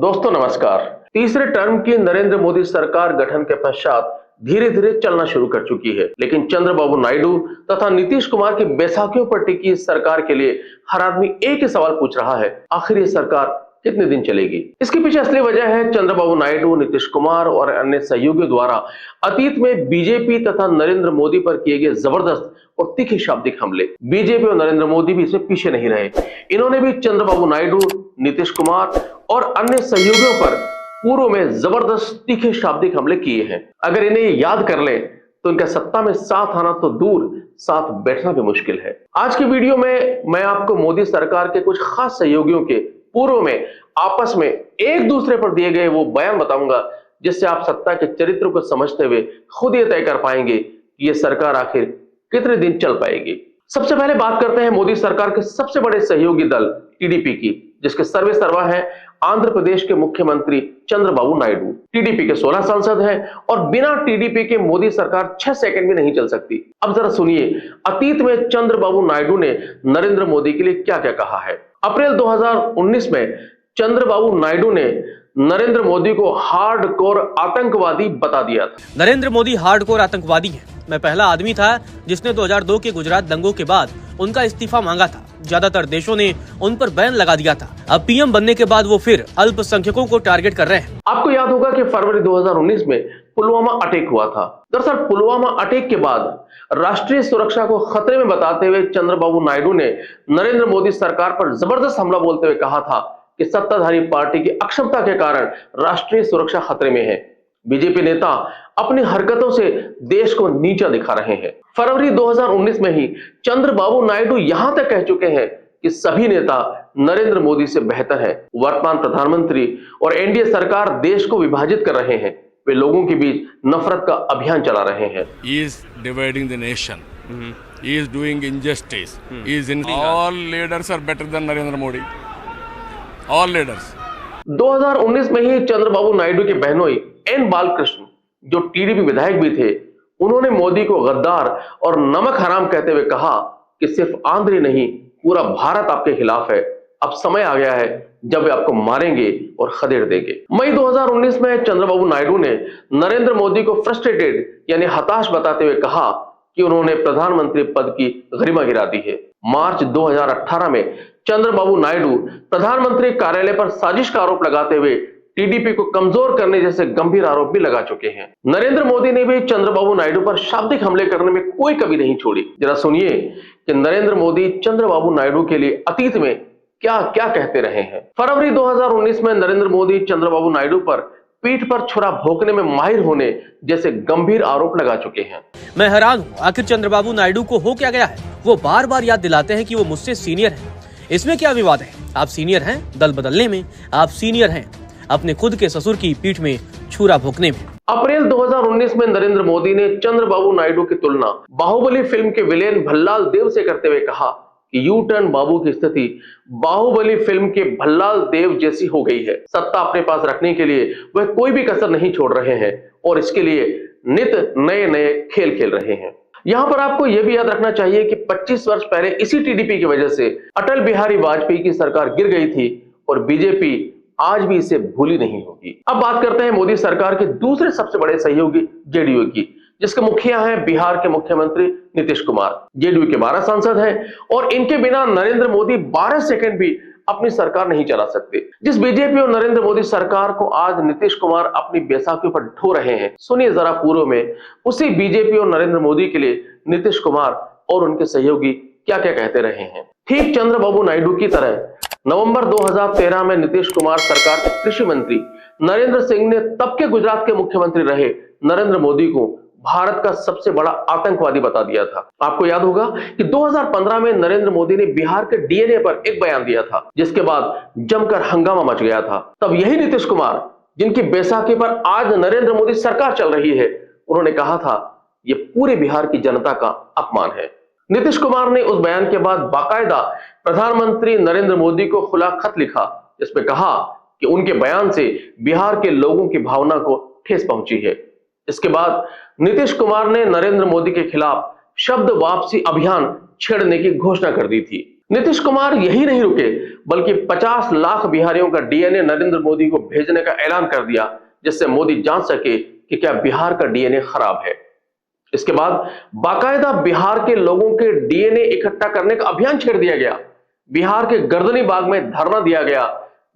दोस्तों नमस्कार। तीसरे टर्म की नरेंद्र मोदी सरकार गठन के पश्चात धीरे धीरे चलना शुरू कर चुकी है, लेकिन चंद्रबाबू नायडू तथा नीतीश कुमार की बैसाखियों पर टिकी इस सरकार के लिए हर आदमी एक ही सवाल पूछ रहा है, आखिर ये सरकार कितने दिन चलेगी। इसके पीछे असली वजह है चंद्रबाबू नायडू, नीतीश कुमार और अन्य सहयोगियों द्वारा अतीत में बीजेपी तथा नरेंद्र मोदी पर किए गए जबरदस्त और तीखे शाब्दिक हमले। बीजेपी और नरेंद्र मोदी भी इसमें पीछे नहीं रहे। इन्होंने भी चंद्रबाबू नायडू, नीतीश कुमार और अन्य सहयोगियों पर पूर्व में जबरदस्त तीखे शाब्दिक हमले किए हैं। अगर इन्हें याद कर लें तो इनका सत्ता में साथ आना तो दूर, साथ बैठना भी मुश्किल है। आज की वीडियो में मैं आपको मोदी सरकार के कुछ खास सहयोगियों के पूर्व में आपस में एक दूसरे पर दिए गए वो बयान बताऊंगा, जिससे आप सत्ता के चरित्र को समझते हुए खुद ये तय कर पाएंगे कि ये सरकार आखिर कितने दिन चल पाएगी। सबसे पहले बात करते हैं मोदी सरकार के सबसे बड़े सहयोगी दल टीडीपी की, जिसके सर्वे सर्वा है आंध्र प्रदेश के मुख्यमंत्री चंद्रबाबू नायडू। टीडीपी के 16 सांसद हैं और बिना टीडीपी के मोदी सरकार 6 सेकंड भी नहीं चल सकती। अब जरा सुनिए अतीत में चंद्रबाबू नायडू ने नरेंद्र मोदी के लिए क्या क्या कहा है। अप्रैल 2019 में चंद्रबाबू नायडू ने नरेंद्र मोदी को हार्डकोर आतंकवादी बता दिया था। नरेंद्र मोदी हार्डकोर आतंकवादी हैं। मैं पहला आदमी था जिसने 2002 के गुजरात दंगों के बाद उनका इस्तीफा मांगा था। ज्यादातर देशों ने उन पर बैन लगा दिया था। अब पीएम बनने के बाद वो फिर अल्पसंख्यकों को टारगेट कर रहे हैं। आपको याद होगा कि फरवरी 2019 में पुलवामा अटैक हुआ था। दरअसल पुलवामा अटैक के बाद राष्ट्रीय सुरक्षा को खतरे में बताते हुए चंद्रबाबू नायडू ने नरेंद्र मोदी सरकार पर जबरदस्त हमला बोलते हुए कहा था कि सत्ताधारी पार्टी की अक्षमता के कारण राष्ट्रीय सुरक्षा खतरे में है। बीजेपी नेता अपनी हरकतों से देश को नीचा दिखा रहे हैं। फरवरी 2019 में ही चंद्रबाबू नायडू यहां तक कह चुके हैं कि सभी नेता नरेंद्र मोदी से बेहतर है। वर्तमान प्रधानमंत्री और एनडीए सरकार देश को विभाजित कर रहे हैं। वे लोगों के बीच नफरत का अभियान चला रहे हैं। He is dividing the nation. He is doing injustice. He is in all leaders are better than Narendra Modi. All leaders. 2019 में ही चंद्रबाबू नायडू के बहनोई एन बालकृष्ण, जो टीडीपी विधायक भी थे, उन्होंने मोदी को गद्दार और नमक हराम कहते हुए कहा कि सिर्फ आंध्र नहीं, पूरा भारत आपके खिलाफ है। अब समय आ गया है जब वे आपको मारेंगे और खदेड़ देंगे। मई 2019 में चंद्रबाबू नायडू ने नरेंद्र मोदी को फ्रस्ट्रेटेड यानी हताश बताते हुए कहा कि उन्होंने प्रधानमंत्री पद की गरिमा गिरा दी है। मार्च 2018 में चंद्रबाबू नायडू प्रधानमंत्री कार्यालय पर साजिश का आरोप लगाते हुए टीडीपी को कमजोर करने जैसे गंभीर आरोप भी लगा चुके हैं। नरेंद्र मोदी ने भी चंद्रबाबू नायडू पर शाब्दिक हमले करने में कोई कमी नहीं छोड़ी। जरा सुनिए कि नरेंद्र मोदी चंद्रबाबू नायडू के लिए अतीत में क्या क्या कहते रहे हैं। फरवरी 2019 में नरेंद्र मोदी चंद्रबाबू नायडू पर पीठ पर छुरा भोंकने में माहिर होने जैसे गंभीर आरोप लगा चुके हैं। मैं हैरान हूँ, आखिर चंद्रबाबू नायडू को हो क्या गया है। वो बार बार याद दिलाते हैं कि वो मुझसे सीनियर हैं। इसमें क्या विवाद है? आप सीनियर हैं दल बदलने में, आप सीनियर हैं अपने खुद के ससुर की पीठ में छुरा भोंकने में। अप्रैल 2019 में नरेंद्र मोदी ने चंद्रबाबू नायडू की तुलना बाहुबली फिल्म के विलेन भल्लाल देव से करते हुए कहा कि यू टर्न बाबू की स्थिति बाहुबली फिल्म के भल्लाल देव जैसी हो गई है। सत्ता अपने पास रखने के लिए वह कोई भी कसर नहीं छोड़ रहे हैं और इसके लिए नित नए नए खेल खेल रहे हैं। यहां पर आपको यह भी याद रखना चाहिए कि 25 वर्ष पहले इसी टीडीपी की वजह से अटल बिहारी वाजपेयी की सरकार गिर गई थी और बीजेपी आज भी इसे भूली नहीं होगी। अब बात करते हैं मोदी सरकार के दूसरे सबसे बड़े सहयोगी जेडीयू की, जिसके मुखिया हैं बिहार के मुख्यमंत्री नीतीश कुमार। जेडीयू के 12 सांसद हैं और इनके बिना नरेंद्र मोदी 12 सेकंड भी अपनी सरकार नहीं चला सकते। जिस बीजेपी और नरेंद्र मोदी सरकार को आज नीतीश कुमार अपनी बैसाखियों पर ढो रहे हैं, सुनिए जरा पूर्व में उसी बीजेपी और नरेंद्र मोदी के लिए नीतीश कुमार और उनके सहयोगी क्या क्या कहते रहे हैं। ठीक चंद्रबाबू नायडू की तरह नवंबर 2013 में नीतीश कुमार सरकार के कृषि मंत्री नरेंद्र सिंह ने तब के गुजरात के मुख्यमंत्री रहे नरेंद्र मोदी को भारत का सबसे बड़ा आतंकवादी बता दिया था। आपको याद होगा कि 2015 में नरेंद्र मोदी ने बिहार के डीएनए पर एक बयान दिया था, जिसके बाद जमकर हंगामा मच गया था। तब यही नीतीश कुमार, जिनकी बैसाखी पर आज नरेंद्र मोदी सरकार चल रही है, उन्होंने कहा था ये पूरे बिहार की जनता का अपमान है। नीतीश कुमार ने उस बयान के बाद बाकायदा प्रधानमंत्री नरेंद्र मोदी को खुला खत लिखा, जिसमें कहा कि उनके बयान से बिहार के लोगों की भावना को ठेस पहुंची है। इसके बाद नीतीश कुमार ने नरेंद्र मोदी के खिलाफ शब्द वापसी अभियान छेड़ने की घोषणा कर दी थी। नीतीश कुमार यही नहीं रुके, बल्कि 50 लाख बिहारियों का डीएनए नरेंद्र मोदी को भेजने का ऐलान कर दिया, जिससे मोदी जान सके कि क्या बिहार का डीएनए खराब है। इसके बाद बाकायदा बिहार के लोगों के डीएनए इकट्ठा करने का अभियान छेड़ दिया गया। बिहार के गर्दनी बाग में धरना दिया गया,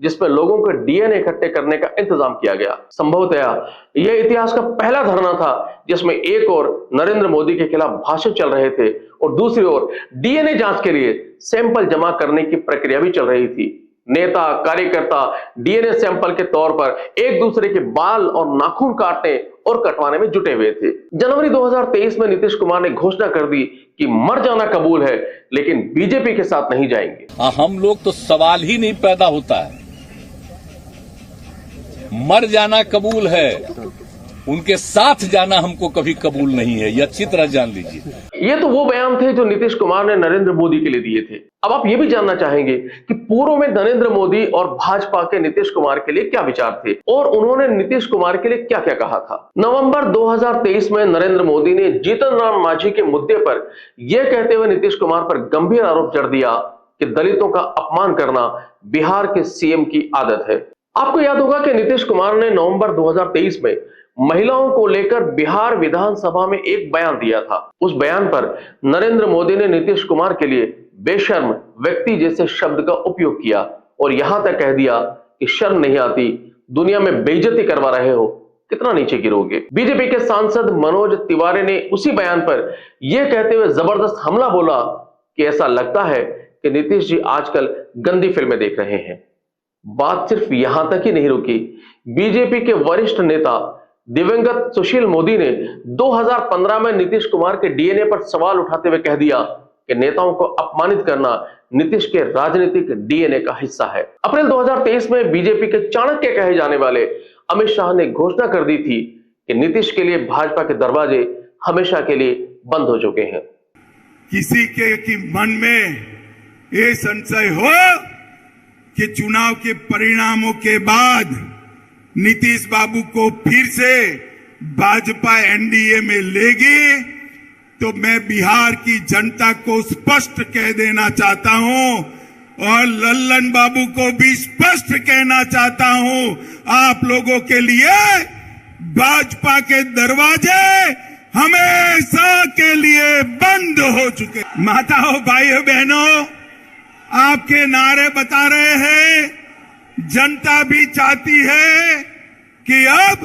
जिसमें लोगों के डीएनए इकट्ठे करने का इंतजाम किया गया। संभवतः यह इतिहास का पहला धरना था जिसमें एक ओर नरेंद्र मोदी के खिलाफ भाषण चल रहे थे और दूसरी ओर डीएनए जांच के लिए सैंपल जमा करने की प्रक्रिया भी चल रही थी। नेता कार्यकर्ता डीएनए सैंपल के तौर पर एक दूसरे के बाल और नाखून काटने और कटवाने में जुटे हुए थे। जनवरी 2023 में नीतीश कुमार ने घोषणा कर दी कि मर जाना कबूल है, लेकिन बीजेपी के साथ नहीं जाएंगे। हम लोग तो सवाल ही नहीं पैदा होता है, मर जाना कबूल है, उनके साथ जाना हमको कभी कबूल नहीं है, ये अच्छी तरह जान लीजिए। ये तो वो बयान थे जो नीतीश कुमार ने नरेंद्र मोदी के लिए दिए थे। अब आप ये भी जानना चाहेंगे कि पूर्व में नरेंद्र मोदी और भाजपा के नीतीश कुमार के लिए क्या विचार थे और उन्होंने नीतीश कुमार के लिए क्या क्या कहा था। नवंबर 2023 में नरेंद्र मोदी ने जीतन राम मांझी के मुद्दे पर यह कहते हुए नीतीश कुमार पर गंभीर आरोप जड़ दिया कि दलितों का अपमान करना बिहार के सीएम की आदत है। आपको याद होगा कि नीतीश कुमार ने नवंबर 2023 में महिलाओं को लेकर बिहार विधानसभा में एक बयान दिया था। उस बयान पर नरेंद्र मोदी ने नीतीश कुमार के लिए बेशर्म व्यक्ति जैसे शब्द का उपयोग किया और यहां तक कह दिया कि शर्म नहीं आती, दुनिया में बेइज्जती करवा रहे हो, कितना नीचे गिरोगे। बीजेपी के सांसद मनोज तिवारी ने उसी बयान पर यह कहते हुए जबरदस्त हमला बोला कि ऐसा लगता है कि नीतीश जी आजकल गंदी फिल्में देख रहे हैं। बात सिर्फ यहां तक ही नहीं रुकी। बीजेपी के वरिष्ठ नेता दिवंगत सुशील मोदी ने 2015 में नीतीश कुमार के डीएनए पर सवाल उठाते हुए कह दिया कि नेताओं को अपमानित करना नीतीश के राजनीतिक डीएनए का हिस्सा है। अप्रैल 2023 में बीजेपी के चाणक्य कहे जाने वाले अमित शाह ने घोषणा कर दी थी कि नीतीश के लिए भाजपा के दरवाजे हमेशा के लिए बंद हो चुके हैं। किसी के मन में ये संशय हो कि चुनाव के परिणामों के बाद नीतीश बाबू को फिर से भाजपा एनडीए में लेगी, तो मैं बिहार की जनता को स्पष्ट कह देना चाहता हूं और लल्लन बाबू को भी स्पष्ट कहना चाहता हूं, आप लोगों के लिए भाजपा के दरवाजे हमेशा के लिए बंद हो चुके। माताओं भाइयों बहनों, आपके नारे बता रहे हैं, जनता भी चाहती है कि अब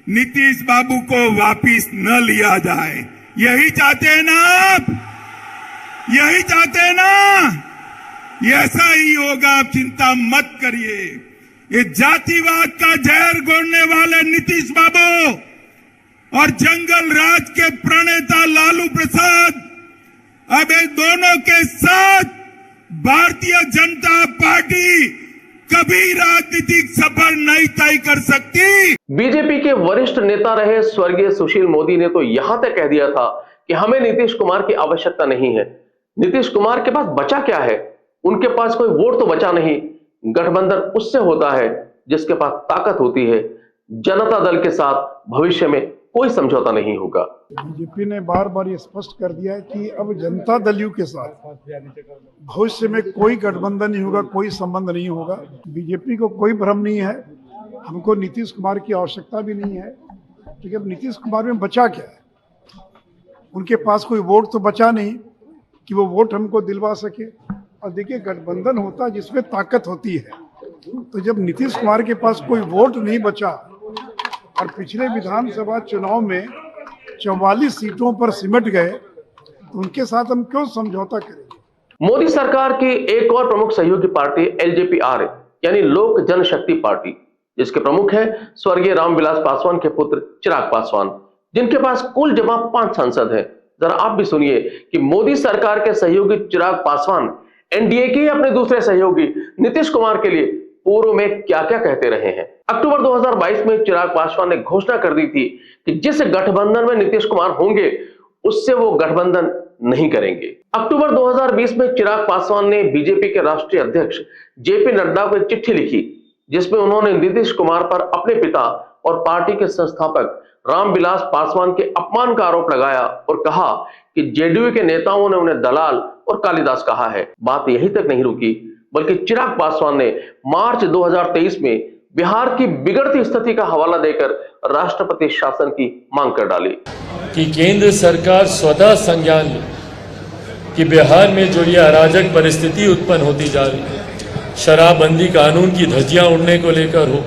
नीतीश बाबू को वापिस न लिया जाए। यही चाहते हैं ना आप? यही चाहते हैं ना? ऐसा ही होगा, आप चिंता मत करिए। ये जातिवाद का जहर घोलने वाले नीतीश बाबू और जंगल राज के प्रणेता लालू प्रसाद अब ये दोनों के साथ भारतीय जनता पार्टी कभी राजनीतिक सफर नहीं तय कर सकती। बीजेपी के वरिष्ठ नेता रहे स्वर्गीय सुशील मोदी ने तो यहां तक कह दिया था कि हमें नीतीश कुमार की आवश्यकता नहीं है। नीतीश कुमार के पास बचा क्या है? उनके पास कोई वोट तो बचा नहीं। गठबंधन उससे होता है जिसके पास ताकत होती है। जनता दल के साथ भविष्य में कोई समझौता नहीं होगा। बीजेपी ने बार बार ये स्पष्ट कर दिया है कि अब जनता दल के साथ भविष्य में कोई गठबंधन नहीं होगा, कोई संबंध नहीं होगा। बीजेपी को कोई भ्रम नहीं है, हमको नीतीश कुमार की आवश्यकता भी नहीं है, क्योंकि अब नीतीश कुमार में बचा क्या है? उनके पास कोई वोट तो बचा नहीं कि वो वोट हमको दिलवा सके। और देखिए, गठबंधन होता है जिसमें ताकत होती है, तो जब नीतीश कुमार के पास कोई वोट नहीं बचा और पिछले विधानसभा चुनाव में 44 सीटों पर सिमट गए, तो उनके साथ हम क्यों समझौता करेंगे? मोदी सरकार की एक और प्रमुख सहयोगी पार्टी एलजेपी-आर यानी लोक जनशक्ति पार्टी, जिसके प्रमुख हैं स्वर्गीय रामविलास पासवान के पुत्र चिराग पासवान, जिनके पास कुल जमा 5 सांसद हैं। जरा आप भी सुनिए कि मोदी सरकार के सहयोगी चिराग पासवान एनडीए के अपने दूसरे सहयोगी नीतीश कुमार के लिए पूर्व में क्या क्या कहते रहे हैं। अक्टूबर 2022 में चिराग पासवान ने घोषणा कर दी थी कि जिस गठबंधन में नीतीश कुमार होंगे उससे वो गठबंधन नहीं करेंगे। अक्टूबर 2020 में चिराग पासवान ने बीजेपी के राष्ट्रीय अध्यक्ष जेपी नड्डा को एक चिट्ठी लिखी, जिसमें उन्होंने नीतीश कुमार पर अपने पिता और पार्टी के संस्थापक रामविलास पासवान के अपमान का आरोप लगाया और कहा कि जेडीयू के नेताओं ने उन्हें दलाल और कालिदास कहा है। बात यहीं तक नहीं रुकी, बल्कि चिराग पासवान ने मार्च 2023 में बिहार की बिगड़ती स्थिति का हवाला देकर राष्ट्रपति शासन की मांग कर डाली कि केंद्र सरकार स्वतः संज्ञान ले कि बिहार में जो ये अराजक परिस्थिति उत्पन्न होती जा रही है, शराबबंदी कानून की धज्जियां उड़ने को लेकर हो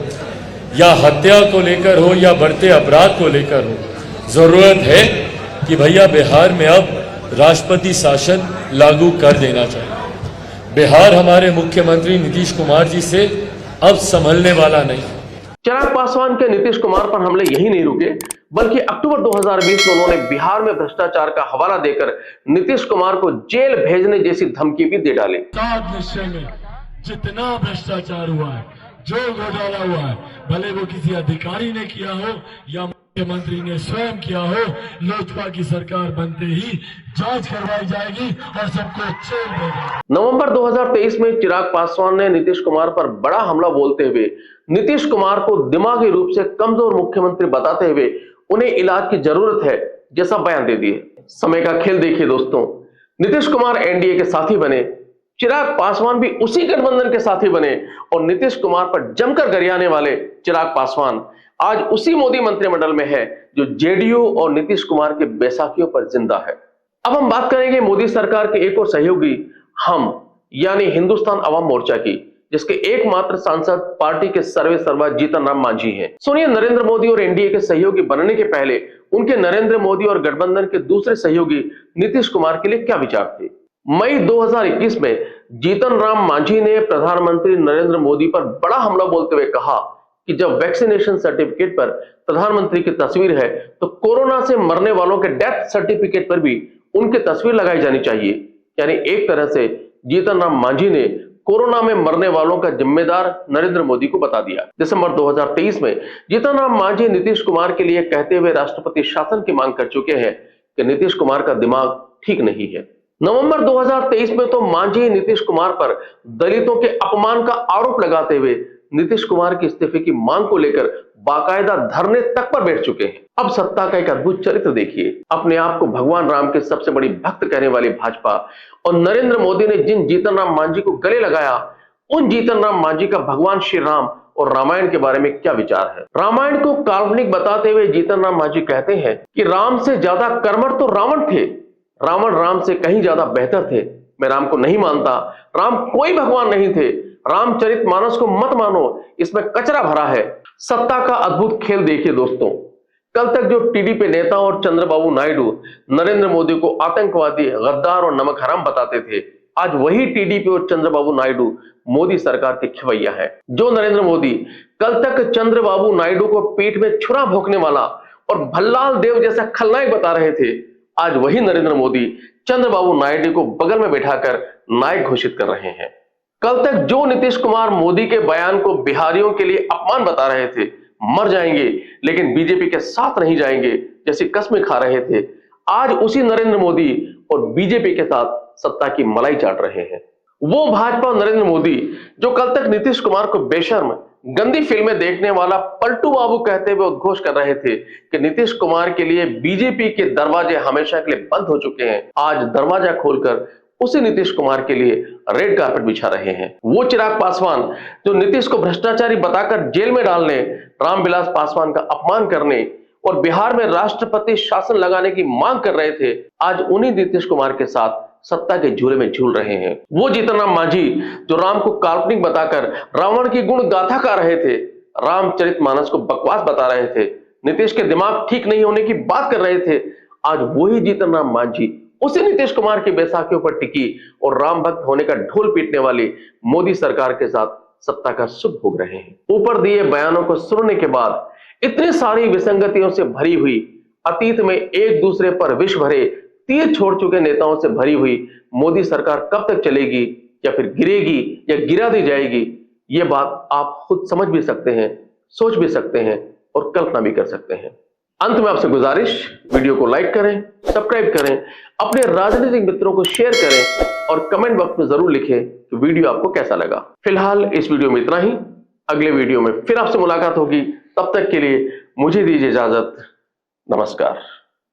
या हत्या को लेकर हो या बढ़ते अपराध को लेकर हो, जरूरत है कि भैया बिहार में अब राष्ट्रपति शासन लागू कर देना चाहिए। बिहार हमारे मुख्यमंत्री नीतीश कुमार जी से अब संभलने वाला नहीं। चिराग पासवान के नीतीश कुमार पर हमले यही नहीं रुके, बल्कि अक्टूबर 2020 में उन्होंने बिहार में भ्रष्टाचार का हवाला देकर नीतीश कुमार को जेल भेजने जैसी धमकी भी दे डाली। सात निश्चय में जितना भ्रष्टाचार हुआ है, जो घोटाला हुआ है, भले वो किसी अधिकारी ने किया हो या मुख्यमंत्री ने स्वयं किया हो, लोजपा की सरकार बनते ही जांच करवाई जाएगी और सबको जेल भेजा। नवंबर 2023 में चिराग पासवान ने नीतीश कुमार पर बड़ा हमला बोलते हुए नीतीश कुमार को दिमागी रूप से कमजोर मुख्यमंत्री बताते हुए उन्हें इलाज की जरूरत है जैसा बयान दे दिए। समय का खेल देखिए दोस्तों, नीतीश कुमार एनडीए के साथी बने, चिराग पासवान भी उसी गठबंधन के साथी बने और नीतीश कुमार पर जमकर गरियाने वाले चिराग पासवान आज उसी मोदी मंत्रिमंडल में है जो जेडीयू और नीतीश कुमार के बैसाखियों पर जिंदा है। अब हम बात करेंगे मोदी सरकार के एक और सहयोगी हम यानी हिंदुस्तान अवाम मोर्चा की, जिसके एकमात्र सांसद पार्टी के सर्वे सर्वा जीतन राम मांझी हैं। सुनिए नरेंद्र मोदी और एनडीए के सहयोगी बनने के पहले उनके नरेंद्र मोदी और गठबंधन के दूसरे सहयोगी नीतीश कुमार के लिए क्या विचार थे। मई 2021 में जीतन राम मांझी ने प्रधानमंत्री नरेंद्र मोदी पर बड़ा हमला बोलते हुए कहा कि जब वैक्सीनेशन सर्टिफिकेट पर प्रधानमंत्री की तस्वीर है तो कोरोना से मरने वालों के डेथ सर्टिफिकेट पर भी उनकी तस्वीर लगाई जानी चाहिए। यानी एक तरह से जीतन राम मांझी ने कोरोना में मरने वालों का जिम्मेदार नरेंद्र मोदी को बता दिया। दिसंबर 2023 में जीतन राम मांझी नीतीश कुमार के लिए कहते हुए राष्ट्रपति शासन की मांग कर चुके हैं कि नीतीश कुमार का दिमाग ठीक नहीं है। नवंबर 2023 में तो मांझी नीतीश कुमार पर दलितों के अपमान का आरोप लगाते हुए नीतीश कुमार के इस्तीफे की मांग को लेकर बाकायदा धरने तक पर बैठ चुके हैं। अब सत्ता का एक अद्भुत चरित्र देखिए। अपने आप को भगवान राम के सबसे बड़ी भक्त कहने वाली भाजपा और नरेंद्र मोदी ने जिन जीतन राम मांझी को गले लगाया, उन जीतन राम मांझी का भगवान श्री राम और रामायण के बारे में क्या विचार है। रामायण को काल्पनिक बताते हुए जीतन राम मांझी कहते हैं कि राम से ज्यादा कर्मठ तो रावण थे, रावण राम से कहीं ज्यादा बेहतर थे। मैं राम को नहीं मानता, राम कोई भगवान नहीं थे, रामचरितमानस को मत मानो, इसमें कचरा भरा है। सत्ता का अद्भुत खेल देखिए दोस्तों। कल तक जो टीडीपी नेता और चंद्रबाबू नायडू नरेंद्र मोदी को आतंकवादी, गद्दार और नमक हराम बताते थे, आज वही टीडीपी और चंद्रबाबू नायडू मोदी सरकार के खिवैया है। जो नरेंद्र मोदी कल तक चंद्रबाबू नायडू को पीठ में छुरा भोंकने वाला और भल्लाल देव जैसा खलनायक बता रहे थे, आज वही नरेंद्र मोदी चंद्रबाबू नायडू को बगल में बैठाकर नायक घोषित कर रहे हैं। कल तक जो नीतीश कुमार मोदी के बयान को बिहारियों के लिए अपमान बता रहे थे, मर जाएंगे लेकिन बीजेपी के साथ नहीं जाएंगे जैसी कसमें खा रहे थे, आज उसी नरेंद्र मोदी और बीजेपी के साथ सत्ता की मलाई चाट रहे हैं। वो भाजपा और नरेंद्र मोदी जो कल तक नीतीश कुमार को बेशर्म, गंदी फिल्में देखने वाला पलटू बाबू कहते हुए उद्घोष कर रहे थे कि नीतीश कुमार के लिए बीजेपी के दरवाजे हमेशा के लिए बंद हो चुके हैं, आज दरवाजा खोलकर उसी नीतीश कुमार के लिए रेड कार्पेट बिछा रहे हैं। वो चिराग पासवान जो नीतीश को भ्रष्टाचारी बताकर जेल में डालने, रामविलास पासवान का अपमान करने और बिहार में राष्ट्रपति शासन लगाने की मांग कर रहे थे, आज उन्हीं नीतीश कुमार के साथ सत्ता के झूले में झूल रहे हैं। वो जीतन राम मांझी जो राम को काल्पनिक बताकर रावण की गुण गाथा गा रहे थे, रामचरितमानस को बकवास बता रहे थे, नीतीश के दिमाग ठीक नहीं होने की बात कर रहे थे, आज वही जीतन राम मांझी उसी नीतीश कुमार की बैसाखियों पर टिकी और राम भक्त होने का ढोल पीटने वाली मोदी सरकार के साथ सत्ता का सुख भोग रहे हैं। ऊपर दिए बयानों को सुनने के बाद इतनी सारी विसंगतियों से भरी हुई, अतीत में एक दूसरे पर विष भरे तीर छोड़ चुके नेताओं से भरी हुई मोदी सरकार कब तक चलेगी या फिर गिरेगी या गिरा दी जाएगी, ये बात आप खुद समझ भी सकते हैं, सोच भी सकते हैं और कल्पना भी कर सकते हैं। अंत में आपसे गुजारिश, वीडियो को लाइक करें, सब्सक्राइब करें, अपने राजनीतिक मित्रों को शेयर करें और कमेंट बॉक्स में जरूर लिखें कि वीडियो आपको कैसा लगा। फिलहाल इस वीडियो में इतना ही, अगले वीडियो में फिर आपसे मुलाकात होगी। तब तक के लिए मुझे दीजिए इजाजत। नमस्कार।